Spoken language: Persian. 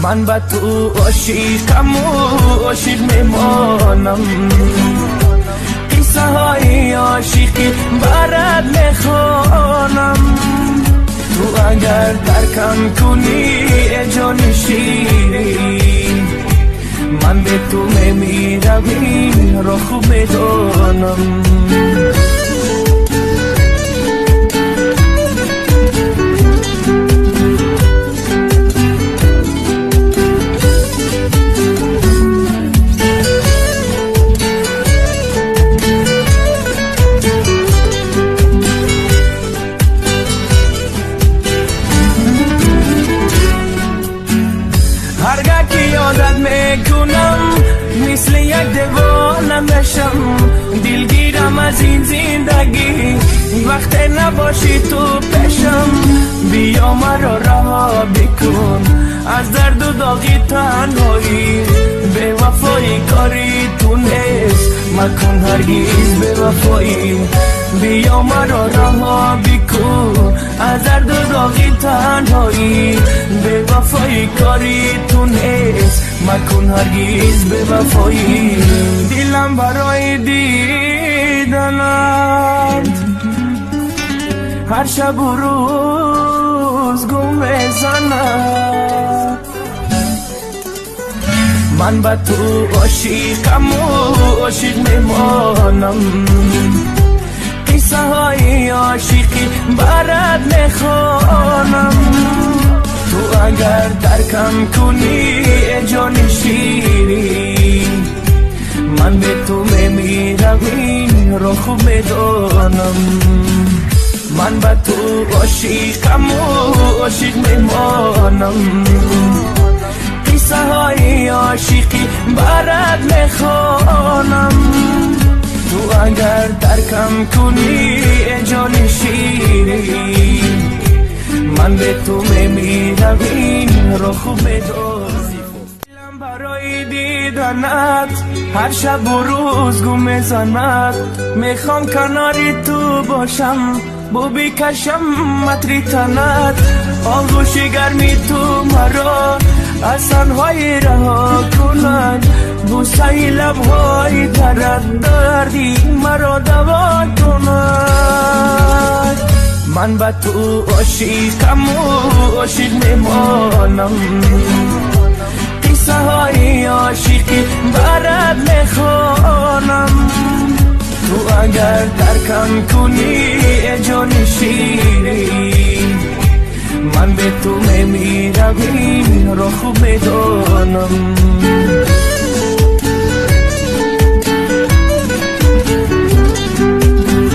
من با تو عاشقم و عاشق میمانم قصه های عاشقی برات میخوانم تو اگر ترکم کنی ای جان شیرین من به تو میمیرم این را خوب میدانم هرگاه که یادت میکنم مثل یک دیوانه میشم دلگیرم از این زندگی وقت نباشی تو پیشم بیا مرا رها بکن از درد و داغی تنهایی به وفایی کاری تو نیست مکن هرگز به وفایی بیا مرا رها بکن از درد و داغی تنهایی به وفایی کاری تو نیست مکن هرگز به وفایی دلم برای دیدنت هر شب و روز گم میزند من با تو عاشقم و عاشق میمانم قصه های عاشقی برات میخوانم تو اگر ترکم کنی ای جان شیرین من به تو میمیرم این را خوب میدانم من با تو عاشقم و عاشق میمانم قصه های عاشقی برات میخوانم تو اگر ترکم کنی ای جان شیرین من به تو میمیرم این را خوب میدانم دلم برای دیدنت هر شب و روز گم میزند میخوام کناری تو باشم بو بکشم مطری تنت آغوش گرمی تو مرا از تنهایی رها کند بوسه لبهای ترت دردی مرا دوا کند من با تو عاشقم و عاشق میمانم قصه های عاشقی برات میخوانم تو اگر ترکم کنی ای جان شیرین من به تو میمیرم این را خوب میدانم